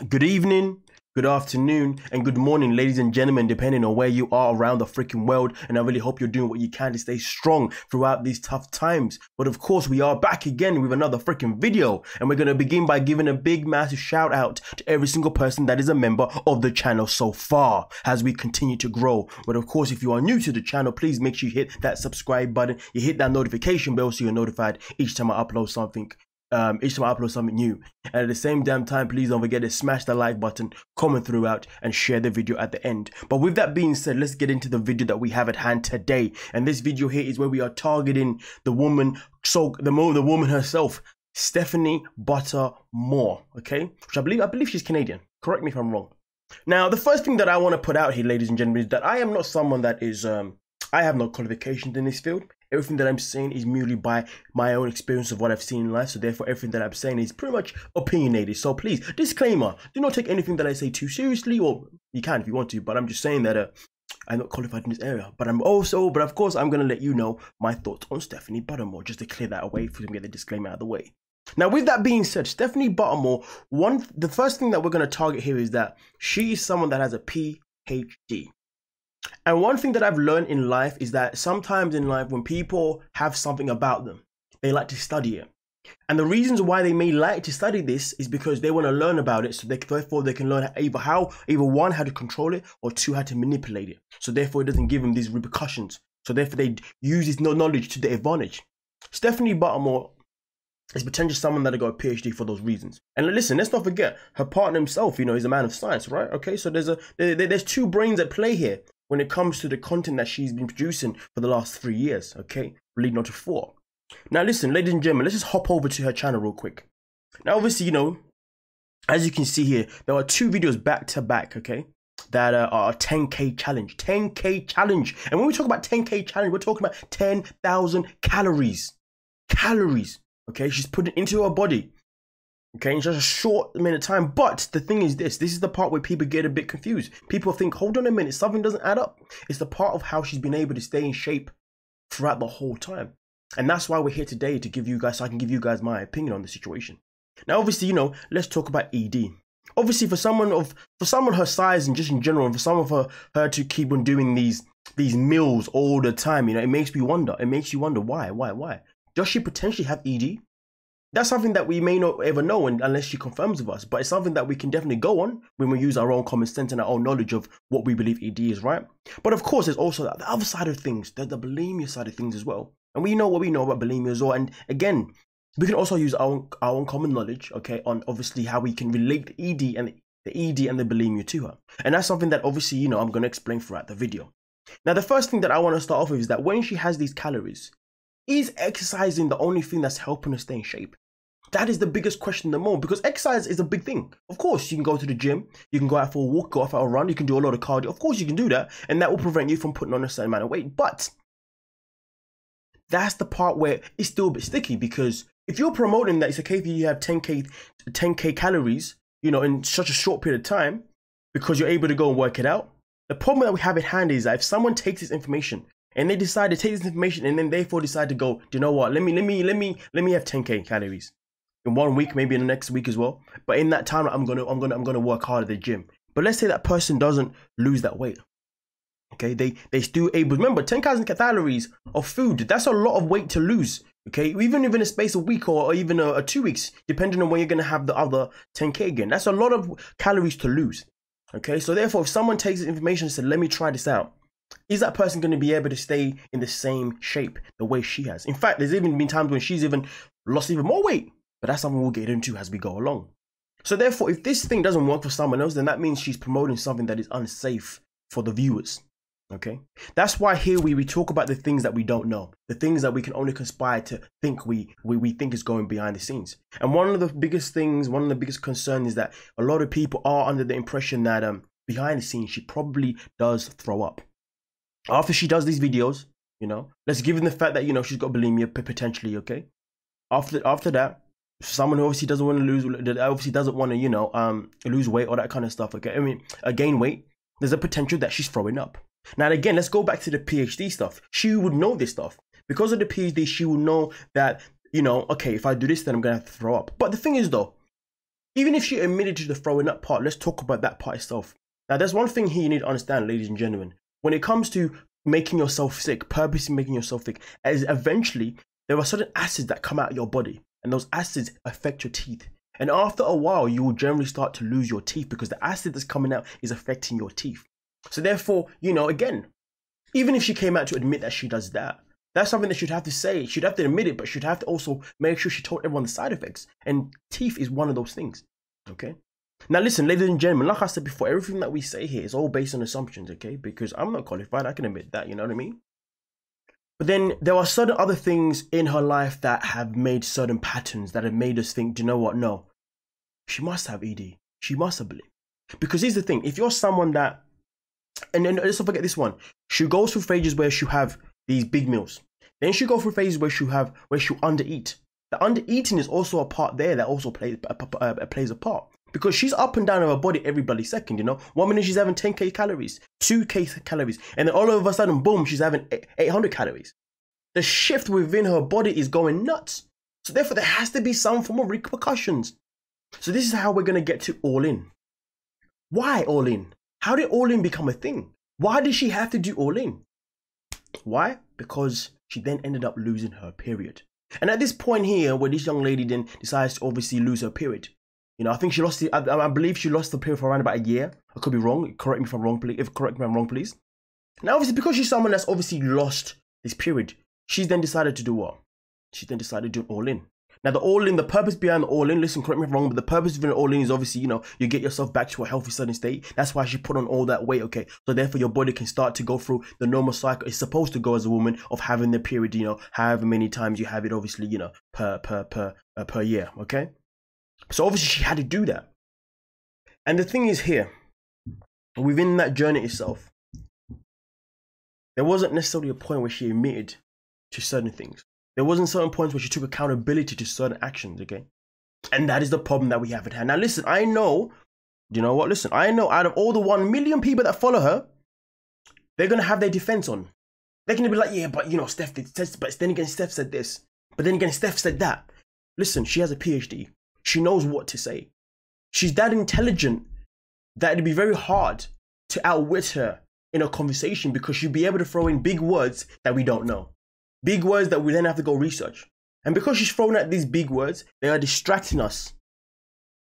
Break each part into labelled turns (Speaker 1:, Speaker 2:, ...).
Speaker 1: Good evening, good afternoon, and good morning, ladies and gentlemen, depending on where you are around the freaking world. And I really hope you're doing what you can to stay strong throughout these tough times. But of course, we are back again with another freaking video. And we're going to begin by giving a big, massive shout out to every single person that is a member of the channel so far as we continue to grow. But of course, if you are new to the channel, please make sure you hit that subscribe button. You hit that notification bell so you're notified each time I upload something. New, and at the same damn time, please don't forget to smash the like button, comment throughout, and share the video at the end. But with that being said, let's get into the video that we have at hand today. And this video here is where we are targeting the woman, the woman herself, Stephanie Buttermore, okay, which I believe she's Canadian. Correct me if I'm wrong. Now, the first thing that I want to put out here, ladies and gentlemen, is that I am not someone that is I have no qualifications in this field. Everything that I'm saying is merely by my own experience of what I've seen in life. So therefore, everything that I'm saying is pretty much opinionated. So please, disclaimer, do not take anything that I say too seriously, or you can if you want to, but I'm just saying that I'm not qualified in this area. But of course, I'm going to let you know my thoughts on Stephanie Buttermore, just to clear that away for me to get the disclaimer out of the way. Now, with that being said, Stephanie Buttermore, the first thing that we're going to target here is that she is someone that has a PhD. And one thing that I've learned in life is that sometimes in life, when people have something about them, they like to study it. And the reasons why they may like to study this is because they want to learn about it. So therefore they can learn either one, how to control it, or two, how to manipulate it. So therefore it doesn't give them these repercussions. So therefore they use this knowledge to their advantage. Stephanie Buttermore is potentially someone that got a PhD for those reasons. And listen, let's not forget her partner himself, is a man of science, right? Okay, so there's two brains at play here when it comes to the content that she's been producing for the last 3 years, okay, leading on to 4. Now listen, ladies and gentlemen, let's just hop over to her channel real quick. Now obviously, as you can see here, there are 2 videos back to back, okay, that are 10K challenge, 10K challenge. And when we talk about 10K challenge, we're talking about 10,000 calories, okay, she's putting into her body. Okay, in just a short minute of time. But the thing is this is the part where people get a bit confused. People think, hold on a minute, something doesn't add up. It's the part of how she's been able to stay in shape throughout the whole time. And that's why we're here today, to give you guys, so I can give you guys my opinion on the situation. Now, obviously, let's talk about ED. Obviously, for someone her size and just in general, and for some of her to keep on doing these meals all the time, it makes me wonder. It makes you wonder why? Does she potentially have ED? That's something that we may not ever know unless she confirms with us, but it's something that we can definitely go on when we use our own common sense and our own knowledge of what we believe ED is, right? But of course, there's also the other side of things, the bulimia side of things as well. And we know what we know about bulimia as well. And again, we can also use our own common knowledge, okay, on obviously how we can relate the ED and the bulimia to her. And that's something that obviously, I'm going to explain throughout the video. Now, the first thing that I want to start off with is that when she has these calories, is exercising the only thing that's helping her stay in shape? That is the biggest question the moment, because exercise is a big thing. Of course, you can go to the gym, you can go out for a walk, go out for a run, you can do a lot of cardio. Of course, you can do that, and that will prevent you from putting on a certain amount of weight. But that's the part where it's still a bit sticky, because if you're promoting that it's okay for you to have 10K calories, in such a short period of time, because you're able to go and work it out, the problem that we have at hand is that if someone takes this information and they decide to take this information and then therefore decide to go, do you know what? Let me have 10K calories in 1 week, maybe in the next week as well. But in that time, I'm gonna work hard at the gym. But let's say that person doesn't lose that weight. Okay, they still able. Remember, 10,000 calories of food. That's a lot of weight to lose. Okay, even in a space of a week or even a 2 weeks, depending on when you're gonna have the other 10K again. That's a lot of calories to lose. Okay, so therefore, if someone takes this information and said, "Let me try this out," is that person going to be able to stay in the same shape the way she has? In fact, there's even been times when she's even lost even more weight, but that's something we'll get into as we go along. So therefore, if this thing doesn't work for someone else, then that means she's promoting something that is unsafe for the viewers. Okay, that's why here we talk about the things that we don't know, the things that we can only conspire to think we think is going behind the scenes. And one of the biggest concerns is that a lot of people are under the impression that behind the scenes she probably does throw up after she does these videos. Let's give the fact that she's got bulimia potentially. Okay, after that, someone who obviously doesn't want to lose weight or that kind of stuff. Okay, gain weight. There's a potential that she's throwing up. Now, again, let's go back to the PhD stuff. She would know this stuff. Because of the PhD, she would know that, okay, if I do this, then I'm going to have to throw up. But the thing is, though, even if she admitted to the throwing up part, let's talk about that part itself. Now, there's one thing here you need to understand, ladies and gentlemen. When it comes to making yourself sick, purposely making yourself sick, as eventually there are certain acids that come out of your body, and those acids affect your teeth. And after a while, you will generally start to lose your teeth because the acid that's coming out is affecting your teeth. So therefore, you know, again, even if she came out to admit that she does that, that's something that she'd have to say. She'd have to admit it, but she'd have to also make sure she told everyone the side effects. And teeth is one of those things, okay? Now listen, ladies and gentlemen, like I said before, everything that we say here is all based on assumptions, okay? Because I'm not qualified, I can admit that, you know what I mean? But then there are certain other things in her life that have made certain patterns that have made us think, do you know what? No, she must have ED. She must have bleed. Because here's the thing, if you're someone that, and then let's not forget this one, she goes through phases where she'll have these big meals. Then she'll go through phases where she'll undereat. The undereating is also a part there that also plays a part. Because she's up and down in her body every bloody second, you know. 1 minute she's having 10k calories, 2k calories, and then all of a sudden, boom, she's having 800 calories. The shift within her body is going nuts. So therefore, there has to be some form of repercussions. So this is how we're going to get to all in. Why all in? How did all in become a thing? Why did she have to do all in? Why? Because she then ended up losing her period. And at this point here, where this young lady then decides to obviously lose her period, you know, I think she lost it. I believe she lost the period for around about a year. I could be wrong. Correct me if I'm wrong, please. Correct me if I'm wrong, please. Now, obviously, because she's someone that's obviously lost this period, she's then decided to do what? She then decided to do all in. Now, the all in, the purpose behind the all in, listen, correct me if I'm wrong, but the purpose of an all in is obviously, you know, you get yourself back to a healthy certain state. That's why she put on all that weight, okay? So therefore, your body can start to go through the normal cycle it's supposed to go as a woman of having the period, you know, however many times you have it, obviously, you know, per year, okay? So obviously, she had to do that. And the thing is here, within that journey itself, there wasn't necessarily a point where she admitted to certain things. There wasn't certain points where she took accountability to certain actions, okay? And that is the problem that we have at hand. Now, listen, I know, you know what? Listen, I know out of all the 1 million people that follow her, they're going to have their defense on. They're going to be like, yeah, but, you know, Steph did this, but then again, Steph said this. But then again, Steph said that. Listen, she has a PhD. She knows what to say. She's that intelligent that it'd be very hard to outwit her in a conversation because she'd be able to throw in big words that we don't know. Big words that we then have to go research. And because she's thrown out these big words, they are distracting us,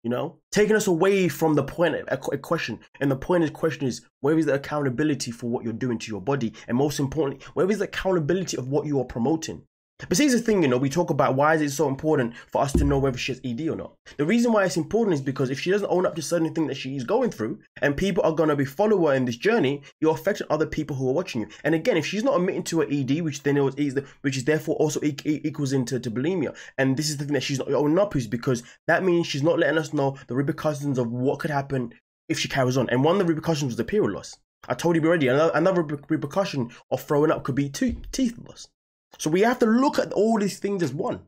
Speaker 1: you know, taking us away from the point of a question. And the point of the question is, where is the accountability for what you're doing to your body? And most importantly, where is the accountability of what you are promoting? But see, here's the thing, you know, we talk about why is it so important for us to know whether she has ED or not. The reason why it's important is because if she doesn't own up to certain things that she is going through and people are going to be follow her in this journey, you're affecting other people who are watching you. And again, if she's not admitting to her ED, which then which is therefore also equals into bulimia. And this is the thing that she's not owning up to, because that means she's not letting us know the repercussions of what could happen if she carries on. And one of the repercussions was the period loss. I told you already, another repercussion of throwing up could be teeth loss. So we have to look at all these things as one.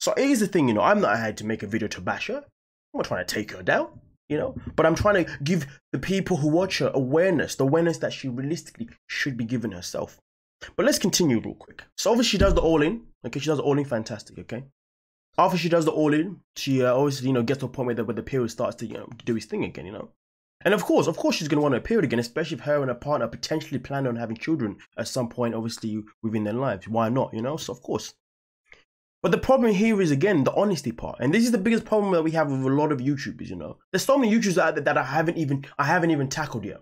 Speaker 1: So here's the thing, you know, I'm not here to make a video to bash her. I'm not trying to take her down, you know, but I'm trying to give the people who watch her awareness, the awareness that she realistically should be giving herself. But let's continue real quick. So obviously she does the all in, okay, she does the all in, fantastic, okay. After she does the all in, she obviously, you know, gets to a point where the period starts to, you know, do his thing again, you know. And of course she's going to want a period again, especially if her and her partner potentially plan on having children at some point, obviously, within their lives. Why not, you know? So, of course. But the problem here is, again, the honesty part. And this is the biggest problem that we have with a lot of YouTubers, you know? There's so many YouTubers out there that I haven't even tackled yet.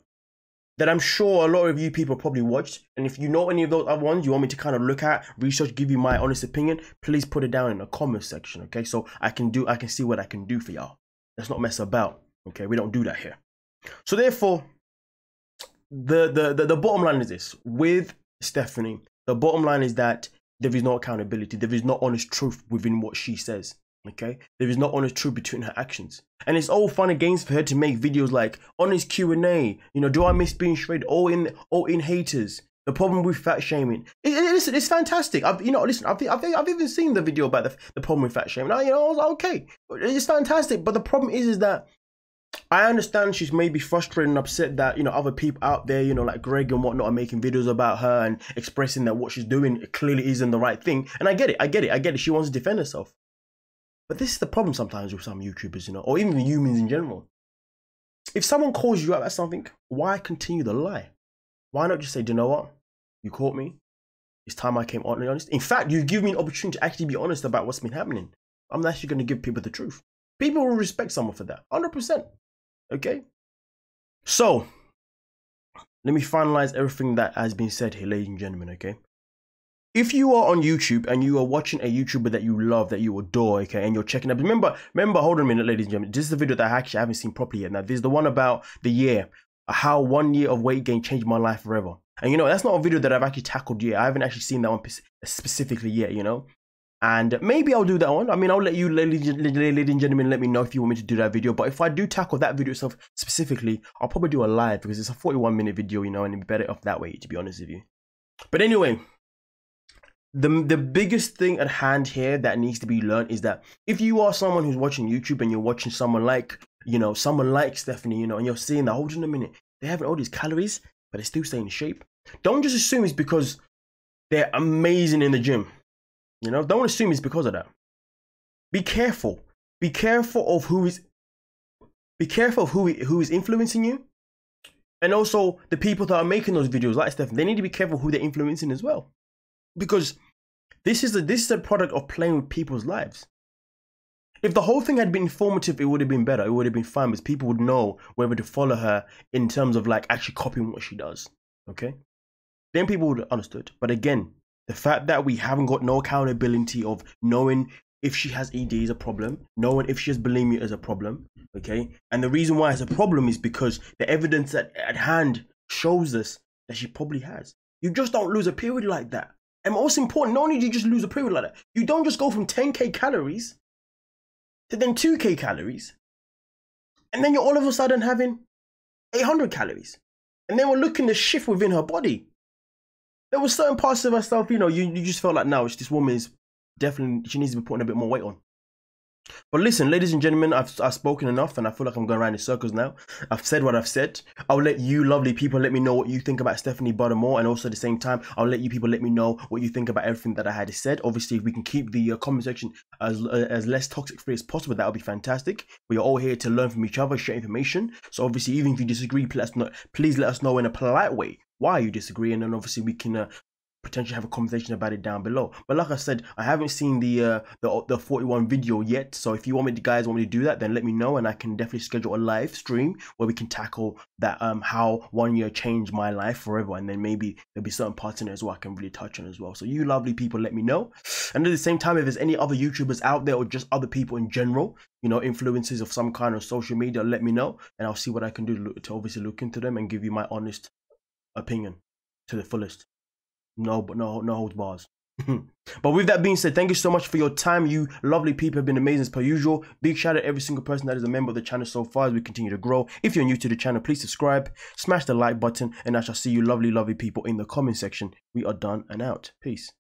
Speaker 1: That I'm sure a lot of you people probably watched. And if you know any of those other ones you want me to kind of look at, research, give you my honest opinion, please put it down in the comment section, okay? So I can see what I can do for y'all. Let's not mess about, okay? We don't do that here. So therefore, the bottom line is this. With Stephanie, the bottom line is that there is no accountability. There is no honest truth within what she says. Okay? There is no honest truth between her actions. And it's all fun and games for her to make videos like honest Q&A. You know, do I miss being shredded? All in haters. The problem with fat shaming. Listen, it's fantastic. I've even seen the video about the problem with fat shaming. I was like, okay, it's fantastic. But the problem is that I understand she's maybe frustrated and upset that, you know, other people out there, you know, like Greg and whatnot are making videos about her and expressing that what she's doing clearly isn't the right thing. And I get it. She wants to defend herself. But this is the problem sometimes with some YouTubers, you know, or even humans in general. If someone calls you out at something, why continue the lie? Why not just say, do you know what? You caught me. It's time I came honest. In fact, you give me an opportunity to actually be honest about what's been happening. I'm actually going to give people the truth. People will respect someone for that. 100%. Okay? So, let me finalize everything that has been said here, ladies and gentlemen, okay? If you are on YouTube and you are watching a YouTuber that you love, that you adore, okay, and you're checking up, remember, hold on a minute, ladies and gentlemen. This is the video that I actually haven't seen properly yet. Now, this is the one about the year, how 1 year of weight gain changed my life forever. And you know, that's not a video that I've actually tackled yet. I haven't actually seen that one specifically yet, you know. And maybe I'll do that one. I mean, I'll let you, ladies and gentlemen, let me know if you want me to do that video. But if I do tackle that video itself specifically, I'll probably do a live because it's a 41-minute video, you know, and it'd be better off that way, to be honest with you. But anyway, the biggest thing at hand here that needs to be learned is that if you are someone who's watching YouTube and you're watching someone like, you know, someone like Stephanie, you know, and you're seeing that, hold on a minute, they're having all these calories, but they're still staying in shape. Don't just assume it's because they're amazing in the gym. You know, don't assume it's because of that. Be careful. Be careful of who is influencing you. And also the people that are making those videos like Steph, they need to be careful who they're influencing as well. Because this is a product of playing with people's lives. If the whole thing had been informative, it would have been better. It would have been fine because people would know whether to follow her in terms of like actually copying what she does. Okay? Then people would have understood. But again, the fact that we haven't got no accountability of knowing if she has ED is a problem, knowing if she has bulimia is a problem, okay? And the reason why it's a problem is because the evidence at hand shows us that she probably has. You just don't lose a period like that. And most important, not only do you just lose a period like that, you don't just go from 10K calories to then 2K calories. And then you're all of a sudden having 800 calories. And then we're looking to shift within her body. There were certain parts of herself, you know, you just felt like, no, this woman is definitely, she needs to be putting a bit more weight on. But listen, ladies and gentlemen, I've spoken enough and I feel like I'm going around in circles now. I've said what I've said. I'll let you lovely people let me know what you think about Stephanie Buttermore, and also at the same time, I'll let you people let me know what you think about everything that I had said. Obviously, if we can keep the comment section as less toxic free as possible, that would be fantastic. We are all here to learn from each other, share information. So obviously, even if you disagree, please let us know in a polite way why you disagree, and then obviously we can potentially have a conversation about it down below. But like I said, I haven't seen the 41 video yet, so if you want me to, guys want me to do that, then let me know and I can definitely schedule a live stream where we can tackle that how 1 year changed my life forever, and then maybe there'll be certain parts in it as well I can really touch on as well. So you lovely people let me know. And at the same time, if there's any other YouTubers out there or just other people in general, you know, influencers of some kind of social media, let me know and I'll see what I can do to obviously look into them and give you my honest opinion to the fullest. No holds bars. But with that being said, thank you so much for your time. You lovely people have been amazing as per usual. Big shout out to every single person that is a member of the channel so far as we continue to grow. If you're new to the channel, please subscribe, smash the like button, and I shall see you lovely people in the comment section. We are done and out. Peace.